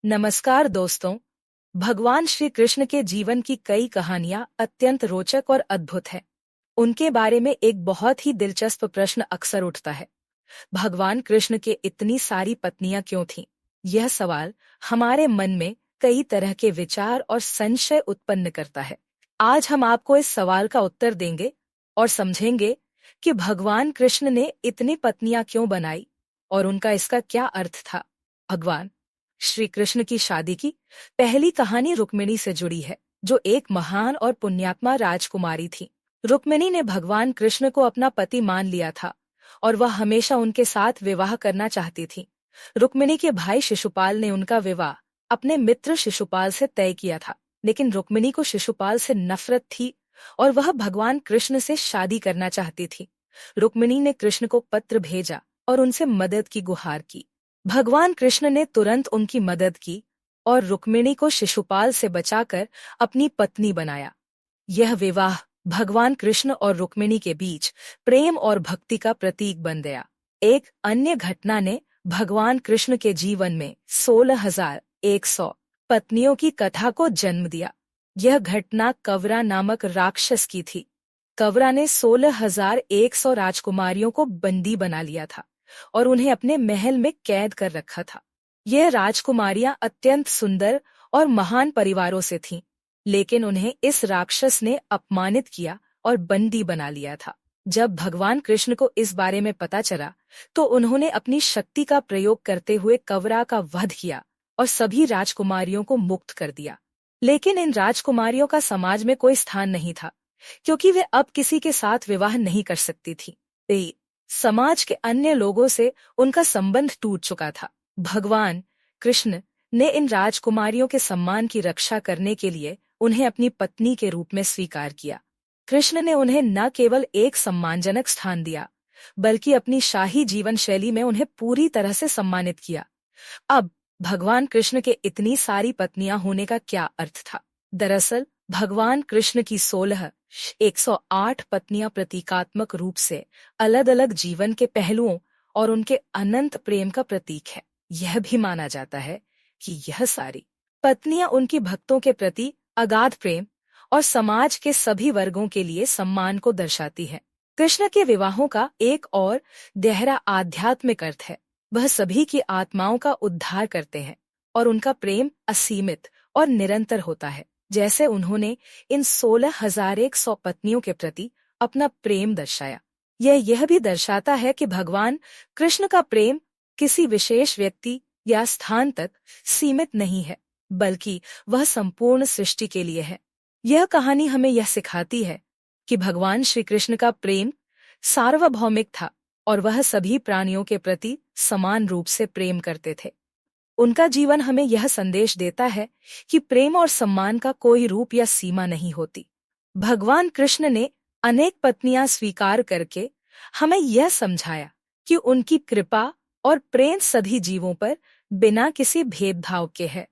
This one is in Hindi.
नमस्कार दोस्तों। भगवान श्री कृष्ण के जीवन की कई कहानियां अत्यंत रोचक और अद्भुत हैं। उनके बारे में एक बहुत ही दिलचस्प प्रश्न अक्सर उठता है। भगवान कृष्ण के इतनी सारी पत्नियां क्यों थीं? यह सवाल हमारे मन में कई तरह के विचार और संशय उत्पन्न करता है। आज हम आपको इस सवाल का उत्तर देंगे और समझेंगे कि भगवान कृष्ण ने इतनी पत्नियां क्यों बनाई और उनका इसका क्या अर्थ था। भगवान श्री कृष्ण की शादी की पहली कहानी रुक्मिणी से जुड़ी है, जो एक महान और पुण्यात्मा राजकुमारी थी। रुक्मिणी ने भगवान कृष्ण को अपना पति मान लिया था और वह हमेशा उनके साथ विवाह करना चाहती थी। रुक्मिणी के भाई शिशुपाल ने उनका विवाह अपने मित्र शिशुपाल से तय किया था, लेकिन रुक्मिणी को शिशुपाल से नफरत थी और वह भगवान कृष्ण से शादी करना चाहती थी। रुक्मिणी ने कृष्ण को पत्र भेजा और उनसे मदद की गुहार की। भगवान कृष्ण ने तुरंत उनकी मदद की और रुक्मिणी को शिशुपाल से बचाकर अपनी पत्नी बनाया। यह विवाह भगवान कृष्ण और रुक्मिणी के बीच प्रेम और भक्ति का प्रतीक बन गया। एक अन्य घटना ने भगवान कृष्ण के जीवन में 16,100 पत्नियों की कथा को जन्म दिया। यह घटना कवरा नामक राक्षस की थी। कवरा ने 16,100 राजकुमारियों को बंदी बना लिया था और उन्हें अपने महल में कैद कर रखा था। यह राजकुमारियां अत्यंत सुंदर और महान परिवारों से थीं, लेकिन उन्हें इस राक्षस ने अपमानित किया और बंदी बना लिया था। जब भगवान कृष्ण को इस बारे में पता चला, तो उन्होंने अपनी शक्ति का प्रयोग करते हुए कवरा का वध किया और सभी राजकुमारियों को मुक्त कर दिया। लेकिन इन राजकुमारियों का समाज में कोई स्थान नहीं था, क्योंकि वे अब किसी के साथ विवाह नहीं कर सकती थी। समाज के अन्य लोगों से उनका संबंध टूट चुका था। भगवान कृष्ण ने इन राजकुमारियों के सम्मान की रक्षा करने के लिए उन्हें अपनी पत्नी के रूप में स्वीकार किया। कृष्ण ने उन्हें न केवल एक सम्मानजनक स्थान दिया, बल्कि अपनी शाही जीवन शैली में उन्हें पूरी तरह से सम्मानित किया। अब भगवान कृष्ण के इतनी सारी पत्नियां होने का क्या अर्थ था? दरअसल भगवान कृष्ण की 16,108 पत्नियां प्रतीकात्मक रूप से अलग अलग जीवन के पहलुओं और उनके अनंत प्रेम का प्रतीक है। यह भी माना जाता है कि यह सारी पत्नियां उनकी भक्तों के प्रति अगाध प्रेम और समाज के सभी वर्गों के लिए सम्मान को दर्शाती है। कृष्ण के विवाहों का एक और गहरा आध्यात्मिक अर्थ है। वह सभी की आत्माओं का उद्धार करते हैं और उनका प्रेम असीमित और निरंतर होता है। जैसे उन्होंने इन 16,100 पत्नियों के प्रति अपना प्रेम दर्शाया, यह भी दर्शाता है कि भगवान कृष्ण का प्रेम किसी विशेष व्यक्ति या स्थान तक सीमित नहीं है, बल्कि वह संपूर्ण सृष्टि के लिए है। यह कहानी हमें यह सिखाती है कि भगवान श्री कृष्ण का प्रेम सार्वभौमिक था और वह सभी प्राणियों के प्रति समान रूप से प्रेम करते थे। उनका जीवन हमें यह संदेश देता है कि प्रेम और सम्मान का कोई रूप या सीमा नहीं होती। भगवान कृष्ण ने अनेक पत्नियां स्वीकार करके हमें यह समझाया कि उनकी कृपा और प्रेम सभी जीवों पर बिना किसी भेदभाव के है।